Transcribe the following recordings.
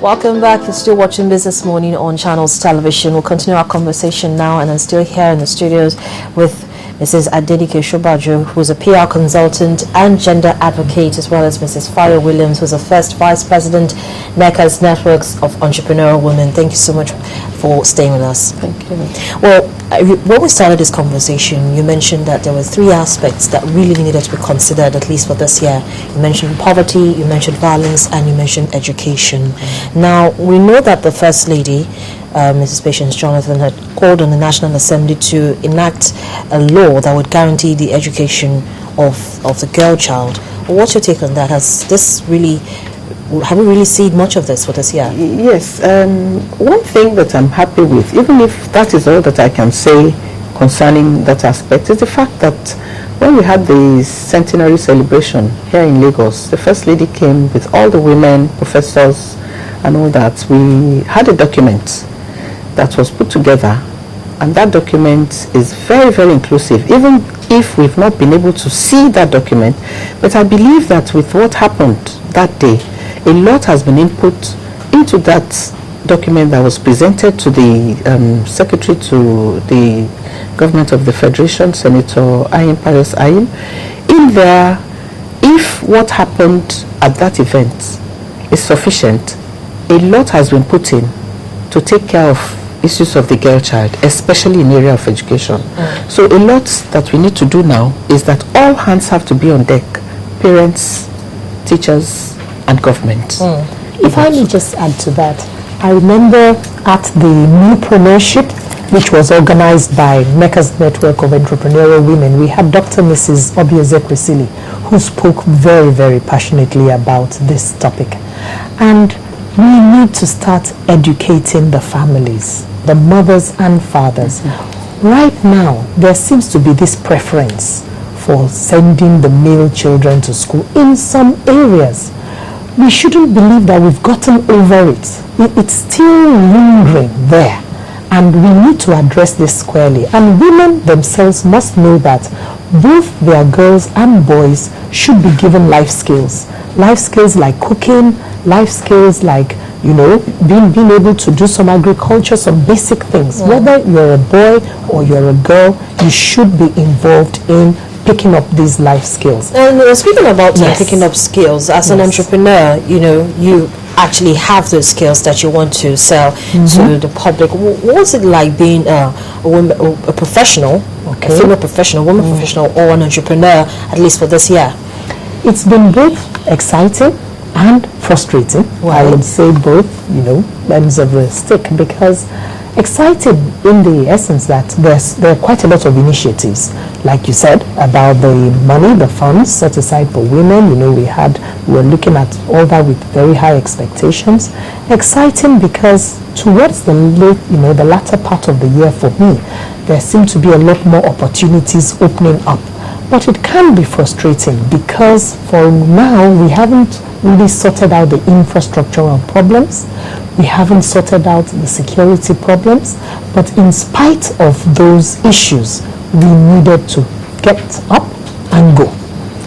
Welcome back. You're still watching Business Morning on Channels Television. We'll continue our conversation now, and I'm still here in the studios with Mrs. Adenike Shobajo, who's a PR consultant and gender advocate, as well as Mrs. Fayo Williams, who's the first Vice President, NECA's Networks of Entrepreneurial Women. Thank you so much for staying with us. Thank you. Well, when we started this conversation, you mentioned that there were three aspects that really needed to be considered, at least for this year. You mentioned poverty, you mentioned violence, and you mentioned education. Now, we know that the First Lady, Mrs. Patience Jonathan, had called on the National Assembly to enact a law that would guarantee the education of the girl child. What's your take on that? Have we really seen much of this for this year? Yes. One thing that I'm happy with, even if that is all that I can say concerning that aspect, is the fact that when we had the centenary celebration here in Lagos, the First Lady came with all the women, professors, and all that. We had a document that was put together, and that document is very, very inclusive, even if we've not been able to see that document. But I believe that with what happened that day, a lot has been input into that document that was presented to the Secretary to the Government of the Federation, Senator Ayim Paris Ayim. In there, if what happened at that event is sufficient, a lot has been put in to take care of issues of the girl child, especially in the area of education. So a lot that we need to do now is that all hands have to be on deck: parents, teachers, and government. If I may just add to that, I remember at the Newpreneurship, which was organized by NECA's Network of Entrepreneurial Women, we had Dr. Mrs. Obieze Priscilli, who spoke very, very passionately about this topic. And we need to start educating the families, the mothers and fathers. Right now, there seems to be this preference for sending the male children to school in some areas. We shouldn't believe that we've gotten over it. It's still lingering there, and we need to address this squarely. And women themselves must know that both their girls and boys should be given life skills like cooking, life skills like, you know, being able to do some agriculture, some basic things. Whether you're a boy or you're a girl, you should be involved in picking up these life skills. And speaking about picking up skills, as an entrepreneur, you know, you actually have those skills that you want to sell to the public. What's it like being a professional, a female professional, woman professional, or an entrepreneur, at least for this year? It's been both exciting and frustrating. I would say both, you know, ends of the stick, because excited in the essence that there are quite a lot of initiatives, like you said, about the money, the funds set aside for women. You know, we were looking at all that with very high expectations. Exciting because towards the latter part of the year for me, there seem to be a lot more opportunities opening up. But it can be frustrating because for now we haven't really sorted out the infrastructural problems. We haven't sorted out the security problems. But in spite of those issues, we needed to get up and go.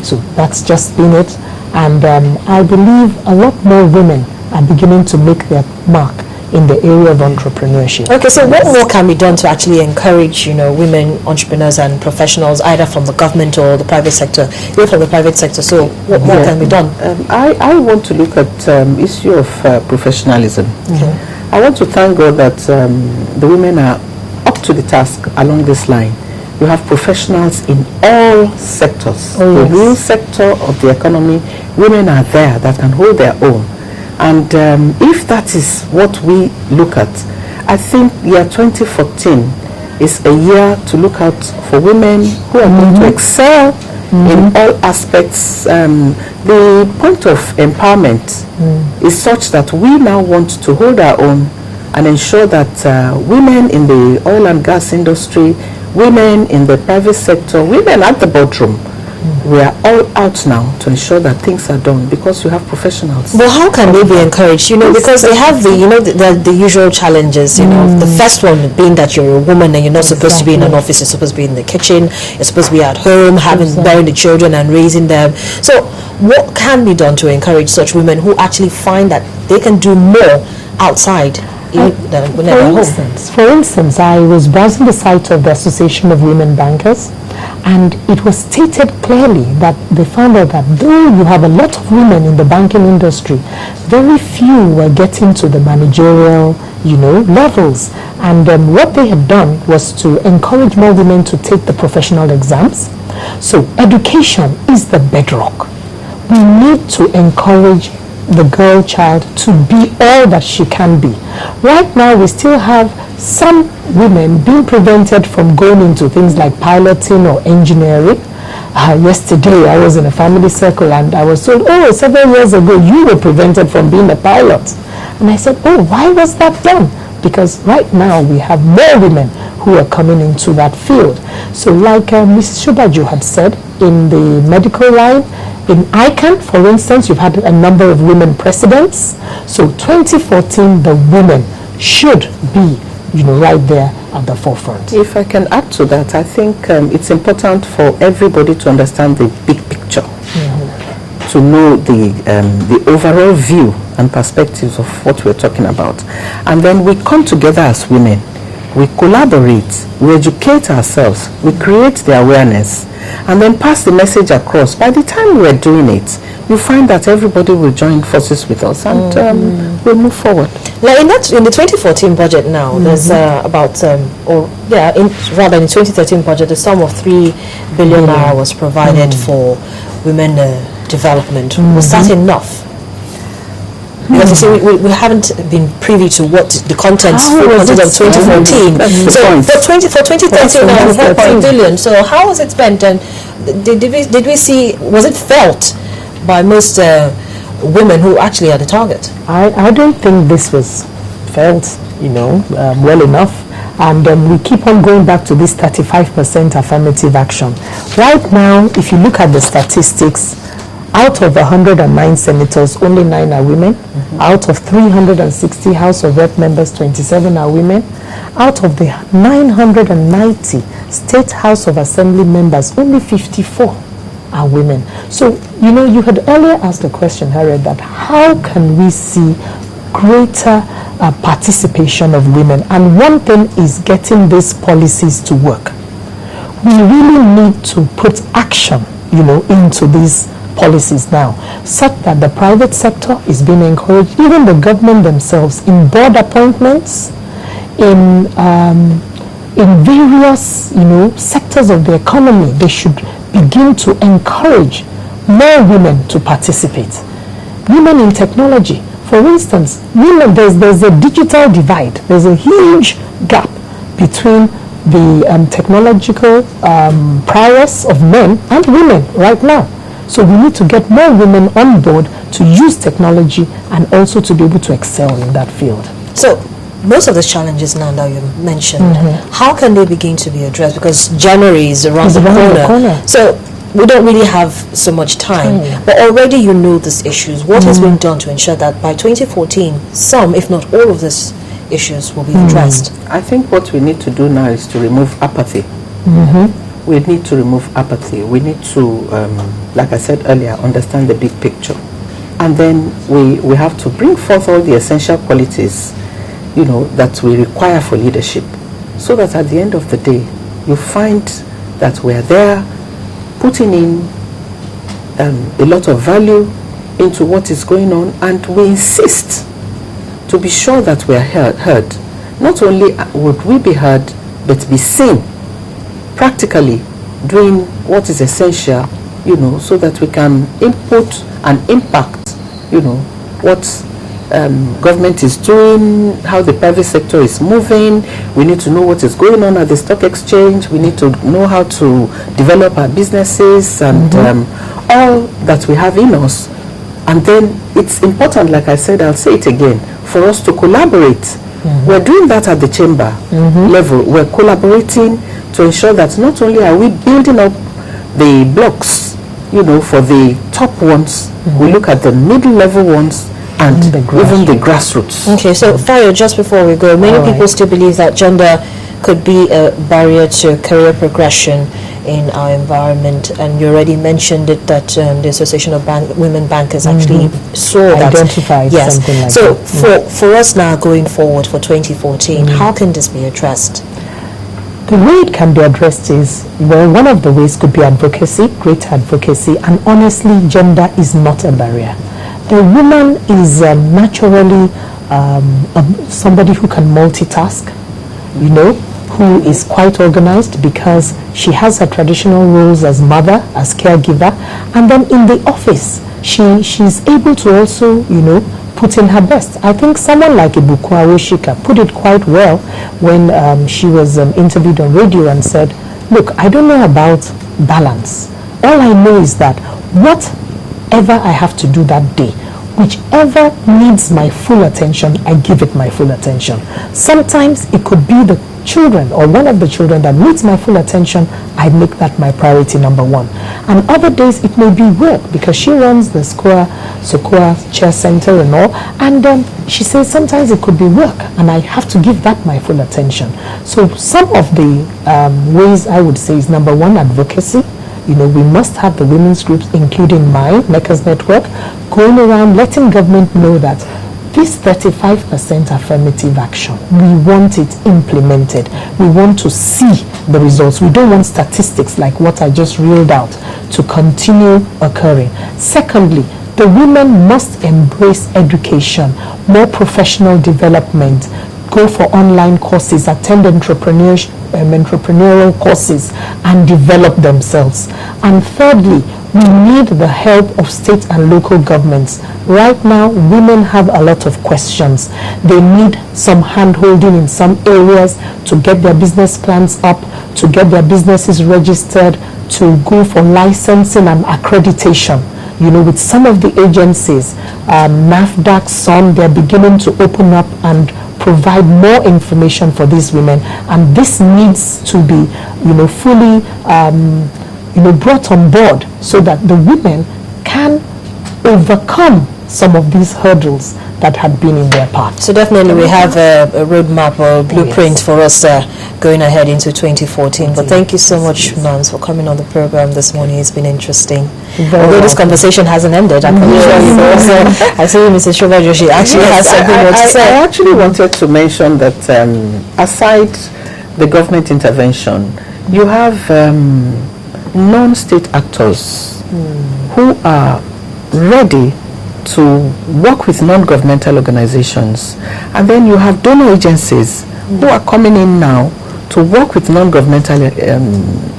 So that's just been it. And I believe a lot more women are beginning to make their mark in the area of entrepreneurship. Okay, so what more can be done to actually encourage, you know, women entrepreneurs and professionals, either from the government or the private sector? You're from the private sector, so what more can be done? I want to look at issue of professionalism. I want to thank God that the women are up to the task along this line. You have professionals in all sectors. The real sector of the economy, women are there that can hold their own. And if that is what we look at, I think year 2014 is a year to look out for women who are going to excel in all aspects. The point of empowerment is such that we now want to hold our own and ensure that women in the oil and gas industry, women in the private sector, women at the boardroom, we are all out now to ensure that things are done, because you have professionals. Well, how can they be encouraged? You know, because they have the usual challenges. You know, the first one being that you're a woman and you're not supposed to be in an office. You're supposed to be in the kitchen. You're supposed to be at home, bearing the children and raising them. So, what can be done to encourage such women who actually find that they can do more outside than when they're home? For instance, I was browsing the site of the Association of Women Bankers, and it was stated clearly that they found out that though you have a lot of women in the banking industry, very few were getting to the managerial, levels. And what they had done was to encourage more women to take the professional exams. So education is the bedrock. We need to encourage the girl child to be all that she can be. Right now, we still have some women being prevented from going into things like piloting or engineering. Yesterday, I was in a family circle and I was told, several years ago, you were prevented from being a pilot. And I said, why was that done? Because right now, we have more women who are coming into that field. So like Mrs. Shubaju had said, in the medical line, in ICANN, for instance, you've had a number of women presidents. So 2014, the women should be, right there at the forefront. If I can add to that, I think it's important for everybody to understand the big picture, to know the overall view and perspectives of what we're talking about. And then we come together as women, we collaborate, we educate ourselves, we create the awareness, and then pass the message across. By the time we're doing it, you find that everybody will join forces with us and we'll move forward. Now, in the 2014 budget now, there's about, in the 2013 budget, the sum of 3 billion naira was provided for women development. Was that enough? Because you see, we haven't been privy to what the contents of 2014. So for 2013, now we have 3 billion. So how was it spent? And did we see? Was it felt by most women who actually are the target? I don't think this was felt, well enough. And we keep on going back to this 35% affirmative action. Right now, if you look at the statistics, out of 109 senators, only 9 are women. Out of 360 House of Rep members, 27 are women. Out of the 990 State House of Assembly members, only 54 are women. So, you had earlier asked the question, Harriet, that how can we see greater participation of women? And one thing is getting these policies to work. We really need to put action, into these policies now, such that the private sector is being encouraged, even the government themselves, in board appointments, in various, sectors of the economy. They should begin to encourage more women to participate. Women in technology, for instance, women, there's a digital divide. There's a huge gap between the technological prowess of men and women right now. So we need to get more women on board to use technology and also to be able to excel in that field. So most of the challenges now that you mentioned, how can they begin to be addressed? Because January is around the corner. So we don't really have so much time. But already these issues. What has been done to ensure that by 2014, some, if not all of these issues will be addressed? I think what we need to do now is to remove apathy. We need to remove apathy. We need to, like I said earlier, understand the big picture. And then we have to bring forth all the essential qualities, that we require for leadership. So that at the end of the day, you find that we are there putting in a lot of value into what is going on, and we insist to be sure that we are heard. Not only would we be heard, but be seen practically doing what is essential, so that we can input and impact, what government is doing, how the private sector is moving. We need to know what is going on at the stock exchange. We need to know how to develop our businesses and all that we have in us. And then it's important, like I said, I'll say it again, for us to collaborate. We're doing that at the chamber level. We're collaborating to ensure that not only are we building up the blocks, for the top ones, we look at the middle level ones and even the grassroots. Okay, so Fayo, just before we go, many people still believe that gender could be a barrier to career progression in our environment. And you already mentioned it that the Association of Women Bankers actually saw that. Identified something like so that. for us now going forward for 2014, how can this be addressed? The way it can be addressed is, well, one of the ways could be advocacy, greater advocacy, and honestly, gender is not a barrier. A woman is naturally somebody who can multitask, who is quite organized because she has her traditional roles as mother, as caregiver, and then in the office, she's able to also, put in her best. I think someone like Ibukun Awosika put it quite well when she was interviewed on radio and said, look, I don't know about balance. All I know is that whatever I have to do that day, whichever needs my full attention, I give it my full attention. Sometimes it could be the children or one of the children that needs my full attention, I make that my priority number one. And other days it may be work because she runs the Sokoa Chair Center and all, and she says sometimes it could be work and I have to give that my full attention. So some of the ways I would say is number one, advocacy. We must have the women's groups, including mine, Makers Network, going around letting government know that this 35% affirmative action, we want it implemented. We want to see the results. We don't want statistics like what I just reeled out to continue occurring. Secondly, the women must embrace education, more professional development, go for online courses, attend entrepreneurial courses, and develop themselves. And thirdly, we need the help of state and local governments. Right now, women have a lot of questions. They need some hand-holding in some areas to get their business plans up, to get their businesses registered, to go for licensing and accreditation. With some of the agencies, NAFDAC, SON, they're beginning to open up and provide more information for these women, and this needs to be, fully, brought on board so that the women can overcome some of these hurdles that had been in their path. So definitely we have a roadmap or blueprint for us going ahead into 2014. But thank you so much, Mams, for coming on the program this morning. It's been interesting. Although this conversation hasn't ended, I'm pretty sure you know. So I see Mrs. Shobajo, she actually has something more to say. I actually wanted to mention that aside the government intervention, you have non-state actors who are ready to work with non-governmental organizations, and then you have donor agencies who are coming in now to work with non-governmental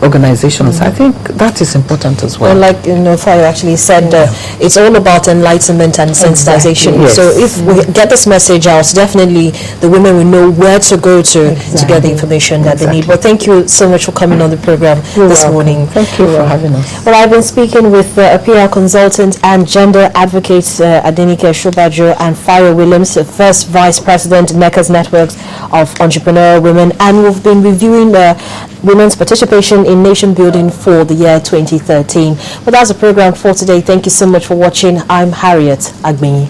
organizations. I think that is important as well. Well, like Fayo actually said, it's all about enlightenment and sensitization. Yes. So if we get this message out, definitely the women will know where to go to get the information that they need. But thank you so much for coming on the program this morning. Thank you for having us. Well, I've been speaking with a PR consultant and gender advocate Adenike Shobajo and Fayo Williams, the first Vice President, Makers Networks of Entrepreneurial Women, and we've been reviewing women's participation in nation building for the year 2013. But that's the program for today. Thank you so much for watching. I'm Harriet Agbeni.